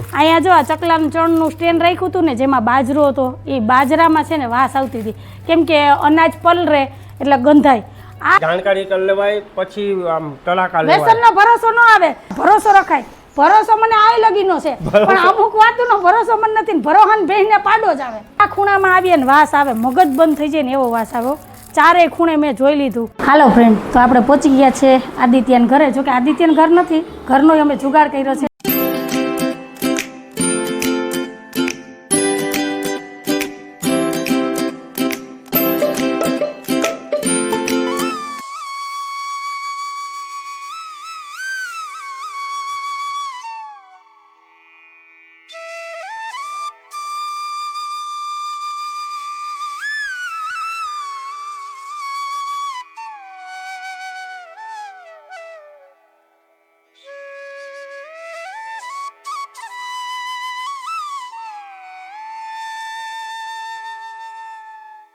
અહીંયા જો આ ચકલાનું ચણનું સ્ટેન્ડ રાખ્યું હતું ને જેમાં બાજરો હતો એ બાજરામાં છે ને વાસ આવતી હતી કેમ કે અનાજ પલરે એટલે ગંધાય આ જાણકારી કરી લેવાય પછી આમ તડાકા લેવાય વ્યસનનો ભરોસો ન આવે ભરોસો રખાય ભરોસો મને આય લગીનો છે પણ અમુક વાતનો ભરોસો મને નથી ભરોહાન ભેઈને પાડો જ આવે આ ખૂણામાં આવીએ ને વાસ આવે મગજ બંધ થઈ જાય ને એવો વાસ આવ્યો ચારે ખૂણે મેં જોઈ લીધું હાલો ફ્રેન્ડ તો આપણે પહોંચી ગયા છે આદિત્યના ઘરે જો કે આદિત્યનું ઘર નથી ઘરનો અમે જુગાડ કર્યો છે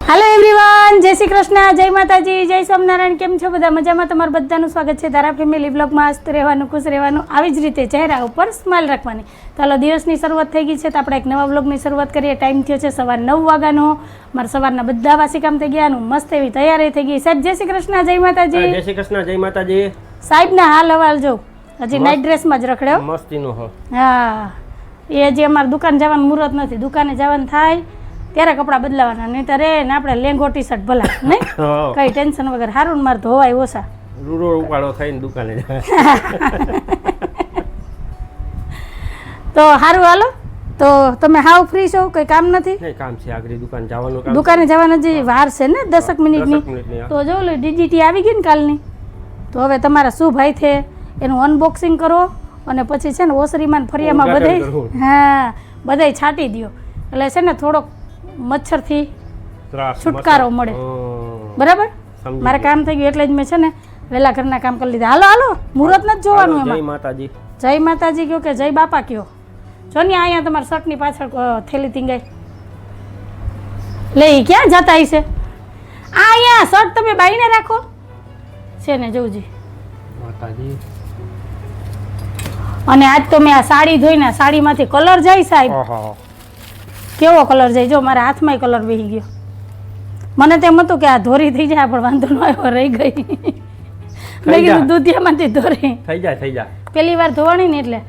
हेलो एवरीवन जय श्री कृष्ण जय माताजी जय स्वामिनारायण केम छो बधा मजामां तमारुं बधानुं स्वागत छे धारा फેમિલી બ્લોગમાં મસ્ત રહેવાનું ખુશ રહેવાનું આવી જ રીતે ચહેરા ઉપર સ્માઇલ રાખવાની ચાલો દિવસની શરૂઆત થઈ ગઈ છે તો આપણે એક નવા બ્લોગની શરૂઆત કરીએ ટાઈમ થયો છે સવાર 9 વાગ્યાનો મારા સવારના બધા વાસી કામ થઈ ગયા અને મસ્ત એવી તૈયારી થઈ ગઈ સાહેબ જય શ્રી કૃષ્ણ જય માતાજી જય શ્રી કૃષ્ણ જય માતાજી સાહેબના હાલ હવાલ જો હજી નાઇટ ડ્રેસમાં જ રખડ્યો મસ્તીનો હો હા એ હજી અમારે દુકાન જવાનું મુહૂર્ત નથી દુકાને જવાનું થાય ત્યારે કપડાં બદલાવાના નહીં તો રે ને આપણે લેંગો ટી શર્ટ ભલા નહીં કઈ ટેન્શન વગર સારું મારે ધોવાય ઓછા રૂડો ઉપાડો થઈને દુકાને તો સારું હાલો તો તમે હાવ ફ્રી છો કોઈ કામ નથી નહીં કામ છે આગળ દુકાન જવાનું કામ દુકાને જવાના જે વાર છે ને 10 મિનિટની તો જો લે ડીડીટી આવી ગઈ ને કાલની તો હવે તમારા શું ભાઈ છે એનું અનબોક્સિંગ કરો અને પછી છે ને ઓસરીમાં ફરિયામાં બધાય હા બધાય છાંટી દો એટલે છે ને થોડોક મચ્છરથી છુટકારો મળે બરાબર મારે કામ થઈ ગયું એટલે જ મેં છે ને વહેલા ઘરના કામ કરી લીધા હાલો હાલો મુહૂર્ત નથી જોવાનું એમાં જય માતાજી જય માતાજી કયો કે જય બાપા કયો જો ને અહીંયા તમારા શર્ટની પાછળ થેલી ટીંગાઈ લે ક્યાં જતા હશે આ અહીંયા શર્ટ તમે બાઈને રાખો છે ને જોજી માતાજી અને આજ તો મેં આ સાડી ધોઈને સાડીમાંથી કલર જાય સાહેબ કેવો કલર જાય જો મારા હાથમાં કલર બેસી ગયો મને તેમ હતું કે આ ધોરી થઈ જાય પણ વાંધો ન આવ્યો રહી ગઈ મેં કીધું દૂધિયામાંથી ધોરી થઈ જાય પહેલી વાર ધોવાની ને એટલે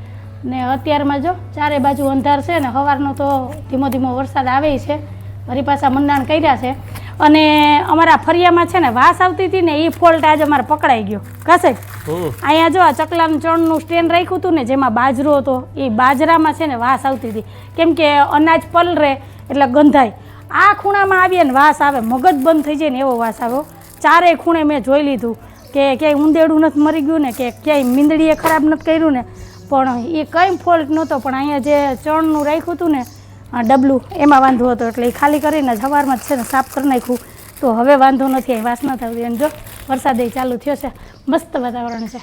ને અત્યારમાં જો ચારે બાજુ અંધાર છે ને સવારનો તો ધીમો ધીમો વરસાદ આવે છે વળી પાછા મંડાણ કર્યા છે અને અમારા ફરિયામાં છે ને વાસ આવતી હતી ને એ ફોલ્ટ આજે અમારે પકડાઈ ગયો કશે અહીંયા જો આ ચકલાનું ચણનું સ્ટેન્ડ રાખ્યું હતું ને જેમાં બાજરો હતો એ બાજરામાં છે ને વાસ આવતી હતી કેમ કે અનાજ પલરે એટલે ગંધાય આ ખૂણામાં આવીએ ને વાસ આવે મગજ બંધ થઈ જાય ને એવો વાસ આવ્યો ચારે ખૂણે મેં જોઈ લીધું કે ક્યાંય ઊંદેડું નથી મરી ગયું ને કે ક્યાંય મીંદડીએ ખરાબ નથી કર્યું ને પણ એ કંઈ ફોલ્ટ નહોતો પણ અહીંયા જે ચણનું રાખ્યું હતું ને ડબલું એમાં વાંધો હતો એટલે એ ખાલી કરીને સવારમાં જ છે ને સાફ કરી નાખ્યું તો હવે વાંધો નથી અહીં વાસ ન થતી અને જો વરસાદ ચાલુ થયો છે મસ્ત વાતાવરણ છે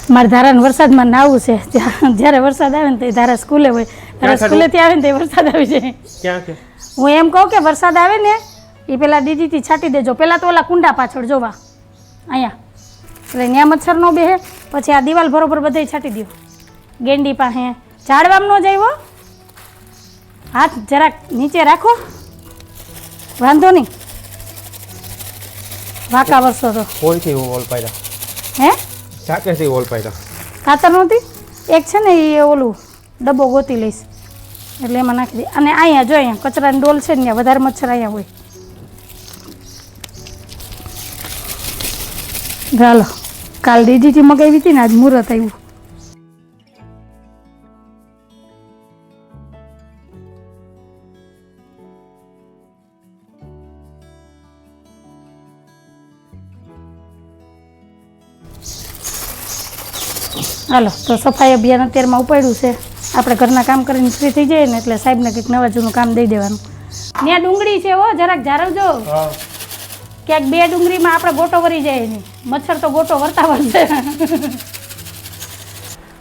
મારે ધારાને વરસાદમાં નાવું છે જ્યારે વરસાદ આવે ને તો ધારા સ્કૂલે હોય ધારા સ્કૂલેથી આવે ને તો વરસાદ આવી જાય ક્યાં છે હું એમ કહું કે વરસાદ આવે ને એ પેલા ડીડીટી છાંટી દેજો પેલા તો ઓલા કુંડા પાછળ જોવા અહીંયા એટલે ત્યાં મચ્છર ન બેહે પછી આ દિવાલ બરોબર બધે છાંટી દો ગેંડી પાસે ઝાડવામાં ન જાય હાથ જરાક નીચે રાખો વાંધો નહીં વાંકા વરસો તો કોણથી વોલ પાડ્યા હે ચાકેથી વોલ પાડ્યા ખાતર નહોતી એક છે ને એ ઓલું ડબ્બો ગોતી લઈશ એટલે એમાં નાખી દે અને અહીંયા જો અહીંયા કચરાની ડોલ છે ને ત્યાં વધારે મચ્છર અહીંયા હોય ચાલો કાલ ડીડીટી મગાવી હતી ને આજ મુહૂર્ત આવ્યું હાલો તો સફાઈ અભિયાન અત્યારમાં ઉપાડ્યું છે આપણે ઘરના કામ કરીને ફ્રી થઈ જઈએ ને એટલે સાહેબને કંઈક નવા જૂનું કામ દઈ દેવાનું ત્યાં ડુંગળી છે હો જરાક જાળવજો ક્યાંક બે ડુંગળીમાં આપણે ગોટો વરી જાય નહીં મચ્છર તો ગોટો વર્તાવા છે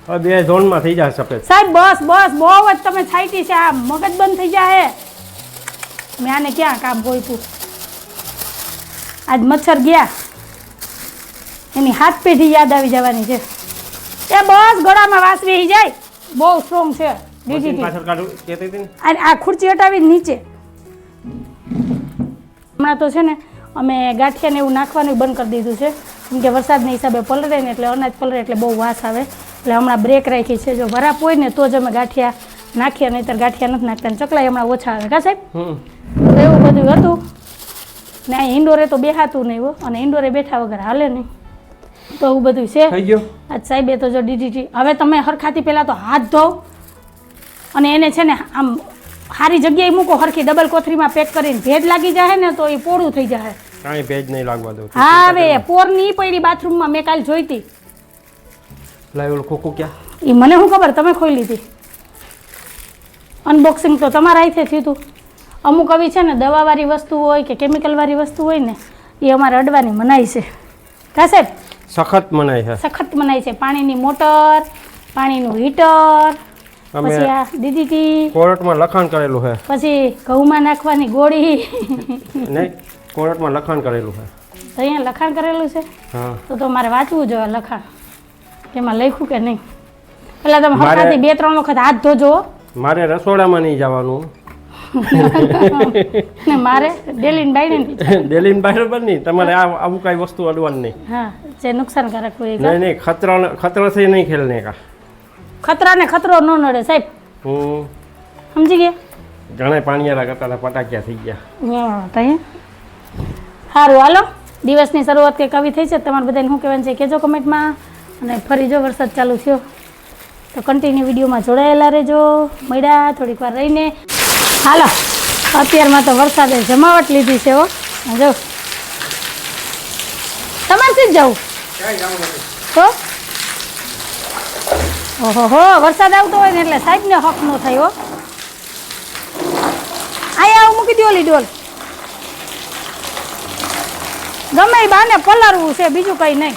હવે 2 ઝોનમાં થઈ જાય સફેદ. સાહેબ બસ બસ બહુ જ તમે છાંટી છે, આ મગજ બંધ થઈ જાય. મેં આને ક્યાં કામ ગોઈતું, આજ મચ્છર ગયા એની હાથ પેઢી યાદ આવી જવાની છે. એ બસ ગળામાં વાસ બેસી જાય, બહુ સ્ટ્રોંગ છે મશીન DDT. પાછળ કાઢું કહેતી હતી ને. અને આ ખુરચી હટાવી નીચે. હમણાં તો છે ને અમે ગાંઠિયાને એવું નાખવાનું બંધ કરી દીધું છે, કેમ કે વરસાદના હિસાબે પલળે ને એટલે અનાજ પલળે એટલે બહુ વાસ આવે, એટલે હમણાં બ્રેક રાખી છે. જો વરાપ હોય ને તો જ અમે ગાંઠિયા નાખીએ, નહીંતર ગાંઠિયા નથી નાખતા. અને ચકલાઈ હમણાં ઓછા આવે કા સાહેબ? તો એવું બધું હતું ને. આ ઇન્ડોરે તો બેહાતું નહીં હો, અને ઇન્ડોરે બેઠા વગર હાલે નહીં, તો એવું બધું છે. થઈ ગયો. આજ સાહેબે તો જો DDT. હવે તમે હરખાથી પહેલાં તો હાથ ધોવ અને એને છે ને આમ સારી જગ્યાએ મૂકો, હરખી ડબલ કોથરીમાં પેક કરીને. ભેજ લાગી જાય ને તો એ પોળું થઈ જાય. કાંઈ ભેજ નહીં લાગવા દઉં. હા હવે પોરની પડી બાથરૂમમાં, મેં કાલે જોઈતી. લાવ ઓલું ખોખું ક્યાં? એ મને શું ખબર, તમે ખોઈ લીધી. અનબોક્સિંગ તો તમારા હાથે થયું હતું. અમુક આવી છે ને દવાવાળી વસ્તુ હોય કે કેમિકલવાળી વસ્તુ હોય ને, એ અમારે અડવાની મનાઈ છે કા સાહેબ? સખત મનાય છે. સખત મનાઈ છે. પાણીની મોટર, પાણીનું હીટર, પછી આ DDT, કોર્ટમાં લખાણ કરેલું છે. પછી ઘઉંમાં નાખવાની ગોળી. નહીં, કોર્ટમાં લખાણ કરેલું છે. તો અહીંયા લખાણ કરેલું છે, હા. તો મારે વાંચવું જોઈએ લખાણ કે એમાં લખ્યું કે નહીં. પેલા તમે હરખાથી 2-3 વખત હાથ ધોજો. મારે રસોડામાં નહીં જવાનું. ને મારે ડેલીન બાઈને ડેલીન બરાબર નહીં. તમારે આવું કાંઈ વસ્તુ અડવાનું નહીં. હા, જે નુકસાનકારક હોય. નહીં નહીં, ખતરાથી નહીં ખેલને કા. ખતરાને ખતરો ન નડે સાહેબ, સમજી ગયા? ઘણા પાણીયારા કરતા પટાક્યા થઈ ગયા. સારું હાલો, દિવસની શરૂઆત કંઈક આવી થઈ છે. તમારે બધાને શું કહેવાનું છે કહેજો કમેન્ટમાં. અને ફરી જો વરસાદ ચાલુ થયો તો કન્ટિન્યુ વિડીયોમાં જોડાયેલા રહેજો. મળ્યા થોડીક વાર રહીને. હાલો, અત્યારમાં તો વરસાદે જમાવટ લીધી છે હો. જો તમારે જ જવું તો ઓહો, વરસાદ આવતો હોય ને એટલે સાહેબને હક ન થાય હો. આયા મૂકી દો ઓલી ડોલ. ગમે એ બાને પલાળવું છે, બીજું કંઈ નહીં.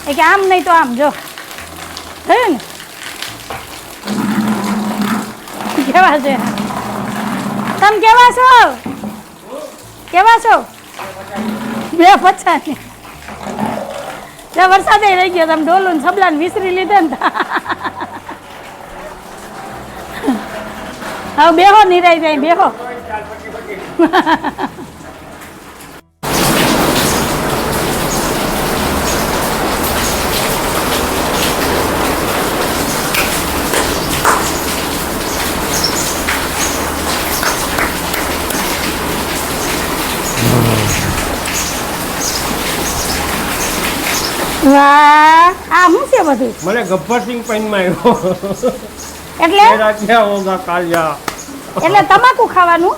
એ કે આમ નહીં તો આમ. જો થયું ને કેવા છે? તમે કેવા છો? કેવા છો? 250. વરસાદે રહી ગયો, તમે ડોલું ને સબલાને વિસરી લીધા ને. હવે બેહો, નિરાઈ જાય બેહો. વાહ, આ શું છે બધું? મને ગબ્બરસિંહ પેનમાં આવ્યો. એટલે રાખ્યા હોગા કાલિયા. એટલે તમાકુ ખાવાનું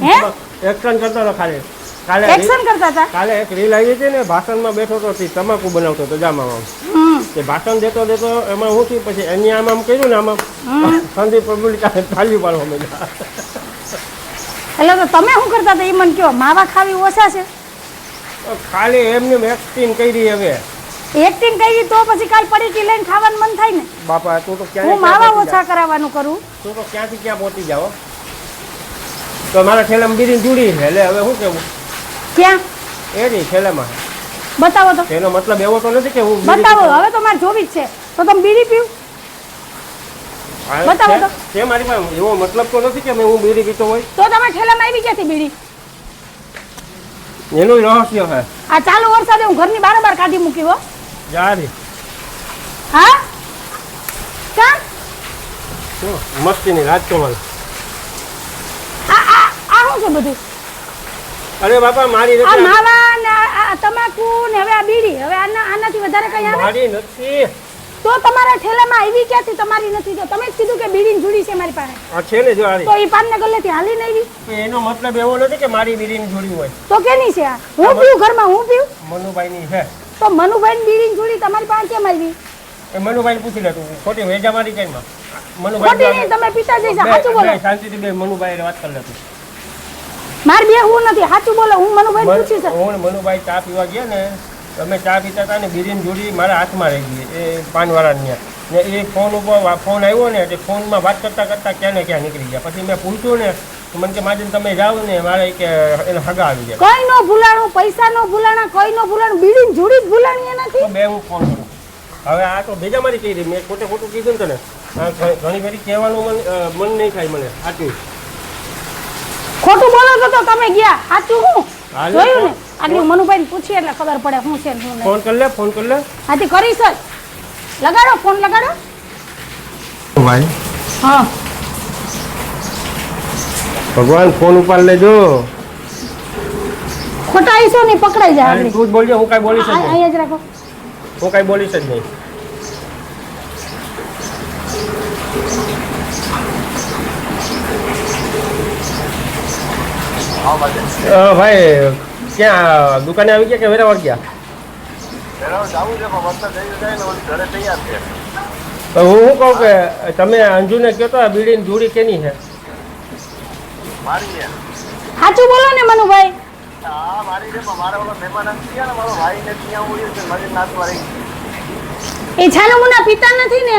હે? એક્શન કરતો હતો ખાલી. કાલે એક્શન કરતા હતા. કાલે એક રીલ આવી હતી ને, ભાષણમાં બેઠો તો તમાકુ બનાવતો હતો જામાં. તે ભાષણ દેતો એમાં હું થયું, પછી એની આમ કર્યું ને, આમાં સંદીપ પ્રભુની થાળી પાડવા માંડ્યા. એટલે તો તમે શું કરતા હતા એ મને કહો. માવા ખાવી ઓછા છે? ખાલી એમને એક્ટિંગ કરી. હવે એક્ટિંગ કરી તો પછી કાલ પડીકી લઈને ખાવાનું મન થાય ને. બાપા તું તો હું ક્યાં માવા ઓછા કરાવવાનું કરું. તું તો ક્યાંથી ક્યાં પહોંચી જાવ. તો મારા ઠેલામાં બીડી જુડી છે, એટલે હવે શું કેવું? ક્યાં? એ નહીં ઠેલામાં. બતાવો તો. એનો મતલબ એવો તો નથી કે હું બતાવો. હવે તો મારે જોવી જ છે. તો તમે બીડી પીવું? બતાવો તો. તે મારી પાસે એવો મતલબ તો નથી કે હું બીડી પીતો હોય. તો તમે ઠેલામાં આવી ક્યાંથી બીડી? એનું રહસ્ય છે. આ ચાલુ વરસાદે હું ઘરની બારોબાર કાઢી મૂકી હો. યારી હા કા મસ્તીની રાત તો મને. આ શું છે બધું? અરે બાપા મારી આ માવા ને આ તમાકુ ને હવે આ બીડી. હવે આનાથી વધારે કઈ આવે? મારી નથી. તો તમારા ઠેલામાં આવી ક્યાંથી? તમારી નથી તો તમે જ કીધું કે બીડીની જુડી છે મારી પાસે. આ છે ને જો આરી. તો એ પાનને ગલ્લેથી હાલી નહીં આવી. એનો મતલબ એવો નથી કે મારી બીડીની જોડી હોય. તો કેની છે આ? હું પીવું ઘરમાં? હું પીવું? મનુભાઈની છે. તો મનુભાઈ બીડીની જોડી તમારી પાસે કેમ આવી? એ મનુભાઈ પૂછી લે તું. ખોટી વેજા મારી કઈ માં. ખોટી નહીં, તમે પિતા જઈશ. સાચું બોલો. શાંતિથી બે મનુભાઈ વાત કરી લે તું. માર બે હું નથી. સાચું બોલો. હું મનુભાઈ પૂછી છે. હું મનુભાઈ ચા પીવા ગયા ને, અમે ચા પીતા હતા ને બીડીની જોડી મારા હાથમાં રહી ગઈ. એ પાનવાળાની. ને એ ફોન ઉપર ફોન આવ્યો ને તે ફોનમાં વાત કરતાં કરતાં ક્યાં ને ક્યાં નીકળી ગયા. પછી મેં પૂછ્યું ને તો મને કે માજીને તમે જાઓ ને મારે કે એને હગા આવી ગયા. કઈ નો ભૂલાણું, પૈસા નો ભૂલાણા, કઈ નો ભૂલાણું, બીડીને જોડી જ ભૂલાણી એનાથી. તો બે હું ફોન કરું. હવે આ તો બેજામારી કરી મેં ખોટે ખોટું કીધું ને તને. ઘણી ઘણી કહેવાનું મન નહીં થાય મને. સાચું ખોટું બોલો છો તો તમે ગયા. સાચું હું હાલે જોયું ને. આટલું મનુભાઈ ને પૂછીએ એટલે ખબર પડે શું છે ને શું નહીં. ફોન કર લે, ફોન કર લે. હાથી કરીશ જ. લગાડો ફોન, લગાડો. ભાઈ હા ભગવાન ફોન ઉપર લેજો. ખોટા આઈસો નહીં પકડાઈ જાય તું આપણી. જ બોલજો, હું કાંઈ બોલીશ જ નહીં. અહીંયા જ રાખો. હું કાંઈ બોલીશ જ નહીં. ભાઈ ક્યાં દુકાને આવી ગયા કે વેરાવળ ગયા? તો હું શું કહું કે તમે અંજુને કહો તો બીડીની જોડી કેની છે? સાચું બોલો ને મનુભાઈ. એ છાના મુના પીતા નથી ને?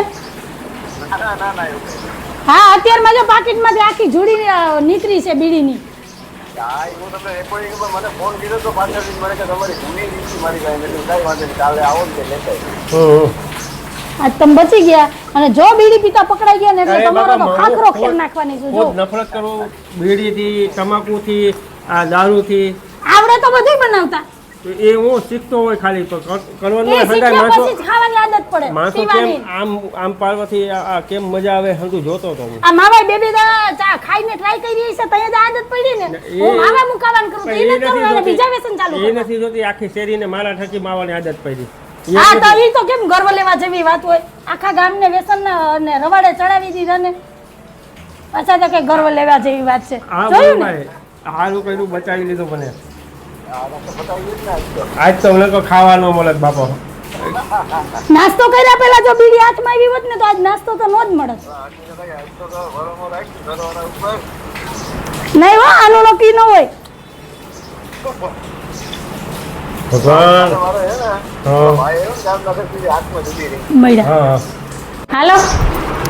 હા અત્યારમાં જો પાકીટમાંથી આખી જોડી નીકળી છે બીડીની. આજ તમે બચી ગયા અને જો બીડી પીતા પકડાઈ ગયા ને એટલે તમારો તો ખાખરો ખેર નાખવાની છે. જો નફરત કરું બીડીથી, તમાકુથી, આ દારૂથી. આવડે તો બધું બનાવતા. એ હું શીખતો હોય ખાલી તો કરવાનું એ હોય. શીખ્યા માણસો પછી જ ખાવાની આદત પડે. માણસો કેમ પીવાની. આમ પાડવાથી આ કેમ મજા આવે હંધું જોતો તો હું. આ માવાય બે બે દાડા ચા ખાઈને ટ્રાય કરી છે તઈ જ આદત પડી ને. હું માવા મુકાવાનું કરું તો એ નથી કરું અને બીજા વ્યસન ચાલુ એ કરું. નથી જોતી આખી શેરીને મારા ઠકી માવાની આદત પડી. હા તો ઈ તો કેમ ગર્વ લેવા જેવી વાત હોય. આખા ગામને વ્યસન અને રવાડે ચડાવી દીધા ને. પાછા તો કે ગર્વ લેવા જેવી વાત છે. હા જોયું ને? ભાઈ હારું કર્યું બચાવી લીધું મને. આજ તો મને તો ખાવા ન મળે બાપો. નાસ્તો કર્યા પહેલા જો બીડી હાથમાં આવી હોત ને તો આજ નાસ્તો તો નો જ મળત. નહીં હો આનું નક્કી ન હોય. ભગવાન મળ્યા. હા હાલો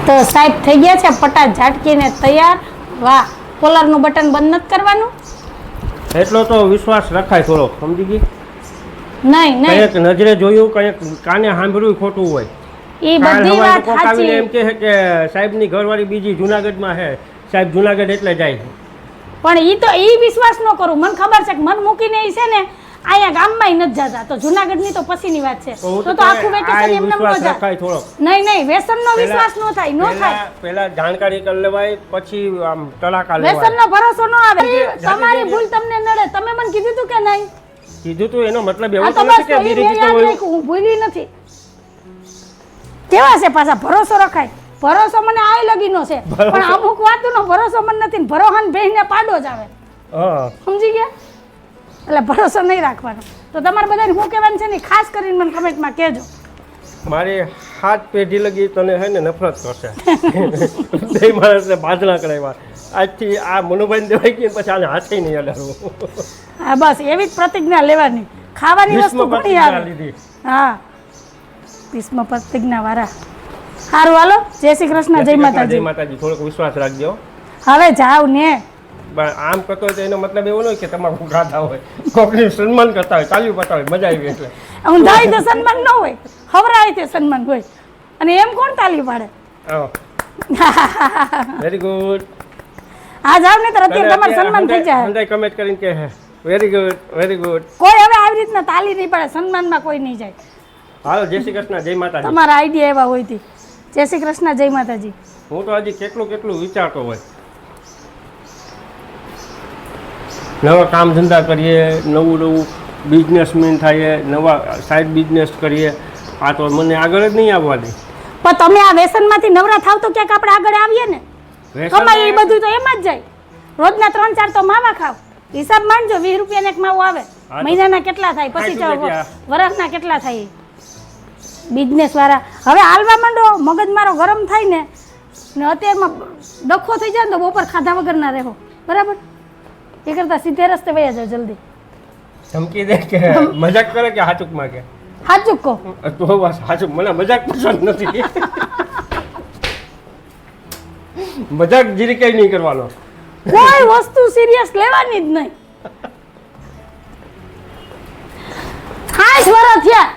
તો સાહેબ થઈ ગયા છે પટા ઝાટકીને તૈયાર. વાહ કોલરનું બટન બંધ નથી કરવાનું. એટલો તો વિશ્વાસ રખાય થોડો, સમજી ગઈ? નહીં નહીં કંઈક નજરે જોયું, કંઈક કાને સાંભળ્યું ખોટું હોય. એ કાલ બધી સવારે વાત કોક આવીને એમ સાચી. કહે કે સાહેબની ઘરવાળી બીજી જુનાગઢમાં છે, સાહેબ જુનાગઢ એટલે જાય. પણ ઈ તો ઈ વિશ્વાસ ન કરું. મને ખબર છે કે મન મૂકીને ઈ છે ને અહીંયા ગામમાં નથી જતા. તો જુનાગઢની તો પછીની વાત છે. હું તો આખું વેકેશન એમને ન વિશ્વાસ જાય. રખાય થોડો. નહીં નહીં વ્યસનનો વિશ્વાસ ન થાય. ન થાય. પહેલા જાણકારી કરી લેવાય, પછી આમ તલાકા લેવાય. વ્યસનનો ભરોસો ન આવે. તમારી ભૂલ તમને નડે. તમે મને કીધું તું કે નહીં? કીધું તું એનો મતલબ એવો આ તો તો નથી બસ કે તો ઈ બીડી મેં પીતો યાદ હોય. રાખ્યું. હું ભૂલી નથી. કેવા છે પાછા ભરોસો રખાય. ભરોસો મને આય લગીનો છે પણ અમુક વાતનો ભરોસો મને નથી. ભરોહાન ભેઈને પાડો જ આવે. હા સમજી ગયા? એટલે ભરોસો નહીં રાખવાનો. તો તમારે બધાને શું કહેવાનું છે ને ખાસ કરીને મને કમેન્ટમાં કહેજો. મારી 7 પેઢી લગી તને હે ને નફરત કરશે. બે માણસને બાજણા કરાવ્યા. આજથી આ મનુભાઈને દેવાઈ ગઈ પછી આને હાથે નહીં અડાડવું. હા બસ એવી જ પ્રતિજ્ઞા લેવાની. ખાવાની વસ્તુ ભીષ્મ ઘણી પ્રતિજ્ઞા આવે. લીધી. હા ભીષ્મ પ્રતિજ્ઞા વાળા. સારું હાલો જય શ્રી કૃષ્ણ જય જય માતાજી. માતાજી. થોડોક વિશ્વાસ રાખજો. હવે જાવ ને. પણ આમ કરતો હોય તો એનો મતલબ એવો ન હોય કે તમાકુ ખાતા હોય, કોકનું સન્માન કરતા હોય, તાલીઓ પાડતા હોય, મજા આવી એટલે. ઊંધાઈ તો સન્માન ન હોય, ખવડાય તે સન્માન હોય. અને એમ કોણ તાલી પાડે? Very good. હા જાવ ને તો અત્યારે તમારું સન્માન થઈ જાય. હંધાઈ કમેન્ટ કરીને કે વેરી ગુડ વેરી ગુડ. કોઈ હવે આવી રીતના તાલી નહીં પાડે. સન્માનમાં કોઈ નહીં જાય. હાલો જય શ્રી કૃષ્ણ જય માતાજી. તમારા આઈડિયા એવા હોય થી. જય શ્રી કૃષ્ણ જય માતાજી. હું તો હજી કેટલું વિચારતો હોય. નવા કામ ધંધા કરીએ, નવું બિઝનેસમેન થઈએ, નવા સાઈડ બિઝનેસ કરીએ. આ તો મને આગળ જ નહીં આવવાની. પણ તમે આ વ્યસનમાંથી નવરા થાવ તો ક્યાંક આપણે આગળ આવીએ ને. કમાઈ એ બધું તો એમ જ જાય. રોજના 3-4 તો માવા ખાવ. હિસાબ માંડજો 20 રૂપિયાનો એક માવો આવે. મહિનાના કેટલા થાય? પછી વર્ષના કેટલા થાય? બિઝનેસ વાળા હવે હાલવા માંડો. મગજ મારો ગરમ થાય ને અત્યારમાં ડખો થઈ જાય ને તો બપોર ખાધા વગર ના રહો. બરાબર? એ કરતા સીધે રસ્તે વયા જાવ જલ્દી. ધમકી દે કે મજાક કરે કે હાચુક માં કે સાચું કહો. તો બસ હાચુક. મને મજાક પસંદ નથી. મજાક જીરી કઈ નહીં કરવાનો. કોઈ વસ્તુ સિરિયસ લેવાની જ નહીં. 8 વર્ષ થયા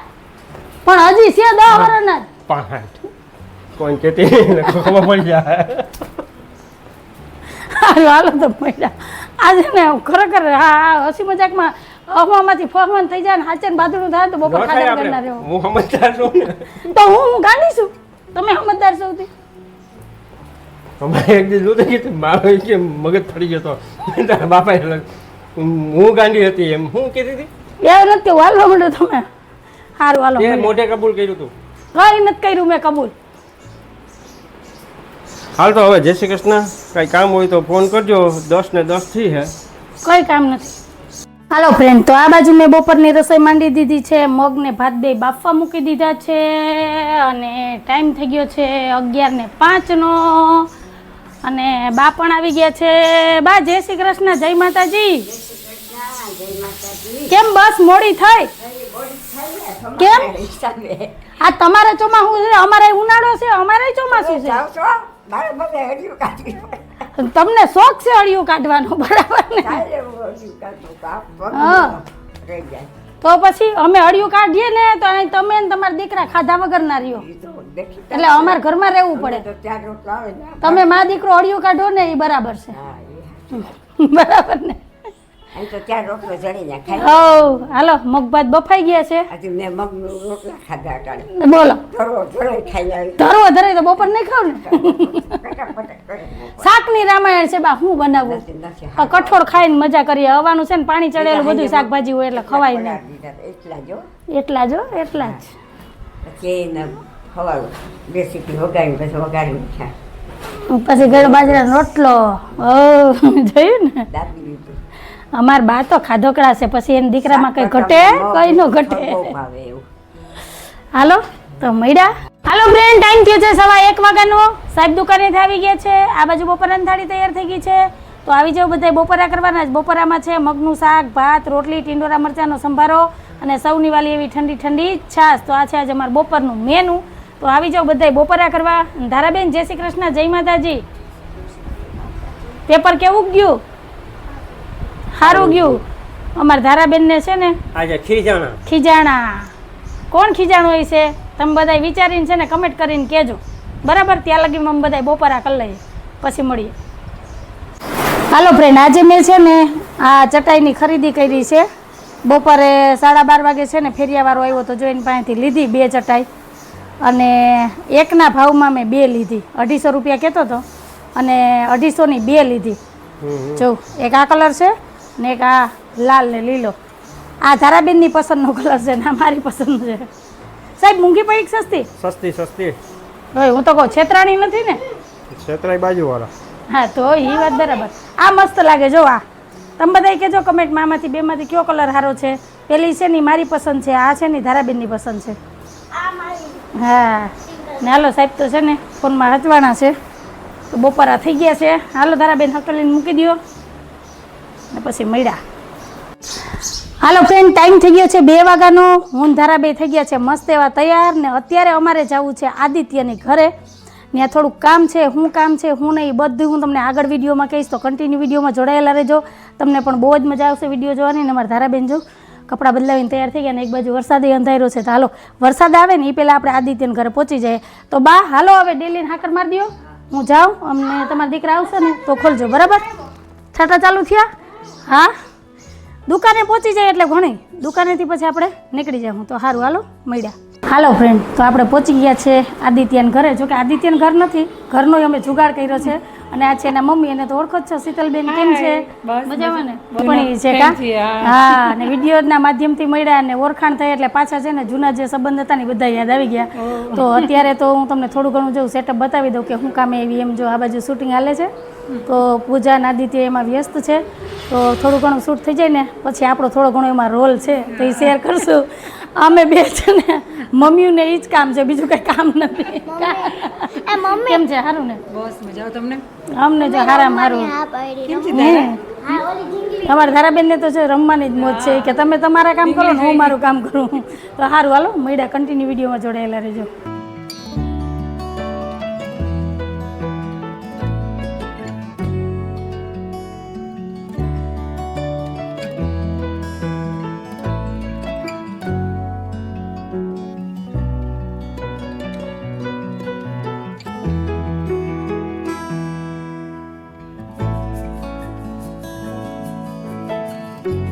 પણ હજી છે 10 વર્ષના જ. 5 કોઈ કેતી ખબર પડી જાય. હાલો તો મળ્યા આજે ને ખરેખર હા હસી મજાકમાં અફવામાંથી ફહમાન થઈ જાય ને હાચન બાદરું થાય તો બપોર ખાધા કરનાર રહ્યો. હું સમજદાર છું ને. તો હું ગાંડી છું, તમે સમજદાર છો. અમારે એક દિવસ જોતી કે મારો કે મગજ ફરી ગયો તો તારા બાપા હું ગાંડી હતી એમ હું કહેતી હતી. એવું નથી વાલવા માંડો તમે. સારું હાલો તે મોઢે કબૂલ કર્યું તું. કઈ નથી કર્યું મેં કબૂલ. હાલ તો હવે જય શ્રી કૃષ્ણ. કઈ કામ હોય તો ફોન કરજો. 10 ને 10 થી હે કઈ કામ નથી. હાલો ફ્રેન્ડ, તો આ બાજુ મેં બપોરની રસોઈ માંડી દીધી છે. મગ ને ભાત બે બાફવા મૂકી દીધા છે અને ટાઈમ થઈ ગયો છે 11:05 નો અને બા પણ આવી ગયા છે. બા જય શ્રી કૃષ્ણ, જય માતાજી. કેમ બસ મોડી થઈ? કેમ આ તમારે ચોમાસું છે, અમારે ઉનાળો છે, અમારે ચોમાસું છે. તમને શોખ છે અળિયું કાઢવાનો, બરાબર ને? હા તો પછી અમે અળિયું કાઢીએ ને તો અહીં તમે ને તમારા દીકરા ખાધા વગર ના રહ્યો, એટલે અમારે ઘરમાં રહેવું પડે. તમે મા દીકરો અળિયું કાઢો ને એ બરાબર છે, બરાબર ને? હાલો મગ ભાત બફાઈ ગયા છે. બોલો ધરવો ધરે તો બપોર નહીં ખાવ ને. શાકની રામાયણ છે બા, હું બનાવું? કઠોળ ખાઈને મજા કરીએ. હવાનું છે ને પાણી ચડેલું બધું શાકભાજી હોય એટલે ખવાય નહીં. એટલા જ પછી ગળો બાજરાનો રોટલો જોયું ને. અમાર બા તો ખાધોકડા છે, પછી એના દીકરામાં કઈ ઘટે કઈ નો ઘટે. હાલો તો મળ્યા. હાલો ફ્રેન્ડ, ટાઈમ થયો છે 1:15 વાગ્યાનો. સાહેબ દુકાનેથી આવી ગયા છે. આ બાજુ બપોરાની થાળી તૈયાર થઈ ગઈ છે, તો આવી જાવ બધા. બપોરા કરવાના જ. બપોરામાં છે મગનું શાક, ભાત, રોટલી, ટીંડોરા મરચાંનો સંભારો અને સૌની વાલી એવી ઠંડી ઠંડી છાશ. તો આ છે આજે અમારું બપોરનું મેનુ. તો આવી જાવ બધા બપોરા કરવા. ધારાબેન જય શ્રી કૃષ્ણ, જય માતાજી. પેપર કેવું ગયું? સારું ગયું. અમારા ધારાબેન ને છે ને આજે ખીજાણા. કોણ ખીજાણું હોય છે તમે બધા વિચારીને છે ને કમેન્ટ કરીને કહેજો, બરાબર? ત્યાં લગી અમે બધા બપોરા કરી લઈએ, પછી મળીએ. હાલો ફ્રેન્ડ, આજે મેં છે ને આ ચટાઈની ખરીદી કરી છે. બપોરે 12:30 વાગે છે ને ફેરિયાવાળો આવ્યો તો જોઈને પાસેથી લીધી 2 ચટાઈ અને એકના ભાવમાં મેં 2 લીધી. 250 રૂપિયા કહેતો હતો અને 250ની 2 લીધી. જો એક આ કલર છે ને એક આ લાલ ને લીલો. આ ધારાબેનની પસંદનો કલર છે ને મારી પસંદ છે. સાહેબ મૂંગી પડી સસ્તી. હવે હું તો કહું છેતરાણી નથી ને? છેતરાઈ બાજુવાળા. હા તો એ વાત બરાબર. આ મસ્ત લાગે. જો આ તમે બધા કહેજો કમેન્ટમાં આમાંથી બેમાંથી કયો કલર સારો છે. પેલી છે ને મારી પસંદ છે, આ છે ને ધારાબેનની પસંદ છે. હા ને હાલો સાહેબ તો છે ને ફોનમાં હચવાના છે, તો બપોરા થઈ ગયા છે. હાલો ધારાબેન હકલીને મૂકી દો ને પછી મળ્યા. હાલો ફ્રેન્ડ, ટાઈમ થઈ ગયો છે 2 વાગ્યાનો. હું ધારાબેન થઈ ગયા છે મસ્ત એવા તૈયાર ને અત્યારે અમારે જવું છે આદિત્યની ઘરે. ત્યાં થોડુંક કામ છે. શું કામ છે શું નહીં બધું હું તમને આગળ વિડીયોમાં કહીશ, તો કન્ટિન્યુ વિડીયોમાં જોડાયેલા રહેજો. તમને પણ બહુ જ મજા આવશે વિડીયો જોવાની. ને અમારા ધારાબેન જો કપડાં બદલાવીને તૈયાર થઈ ગયા ને એક બાજુ વરસાદ અંધાર્યો છે. તો હાલો વરસાદ આવે ને એ પહેલાં આપણે આદિત્યના ઘરે પહોંચી જાય. તો બા હાલો હવે ડેલીને હાકર મારી દો, હું જાઉં. અમને તમારા દીકરા આવશે ને તો ખોલજો, બરાબર? છાટા ચાલુ થયા? હા દુકાને પહોંચી જાય એટલે ઘણી દુકાનેથી પછી આપણે નીકળી જાઉં. તો સારું હાલો મળ્યા. હાલો ફ્રેન્ડ, તો આપણે પહોંચી ગયા છે આદિત્યના ઘરે. જોકે આદિત્યનું ઘર નથી, ઘરનો અમે જુગાડ કર્યો છે. અને આ છે એના મમ્મી, એને તો ઓળખો જ છો. શીતલબેન કેમ છે? મજામાં ને? પણ છે કા? હા અને વિડીયોના માધ્યમથી મળ્યા અને ઓળખાણ થઈ એટલે પાછા છે ને જૂના જે સંબંધ હતા ને બધા યાદ આવી ગયા. તો અત્યારે તો હું તમને થોડું ઘણું જેવું સેટઅપ બતાવી દઉં કે હું કામે એવી. એમ જો આ બાજુ શૂટિંગ હાલે છે, તો પૂજા અને આદિત્ય એમાં વ્યસ્ત છે. તો થોડું ઘણું શૂટ થઈ જાય ને પછી આપણો થોડો ઘણો એમાં રોલ છે તો એ શેર કરશું. અમે બે છે ને મમ્મીઓને એ જ કામ છે, બીજું કંઈ કામ નથી. કેમ છે? સારું ને? બસ મજા આવે તમને? અમને જો હારા મારું. તમારા ધારાબેનને તો છે રમવાની જ મોજ છે કે તમે તમારા કામ કરો ને હું મારું કામ કરું. તો સારું હાલો મળ્યા. કન્ટિન્યુ વિડીયોમાં જોડાયેલા રહેજો. બાય.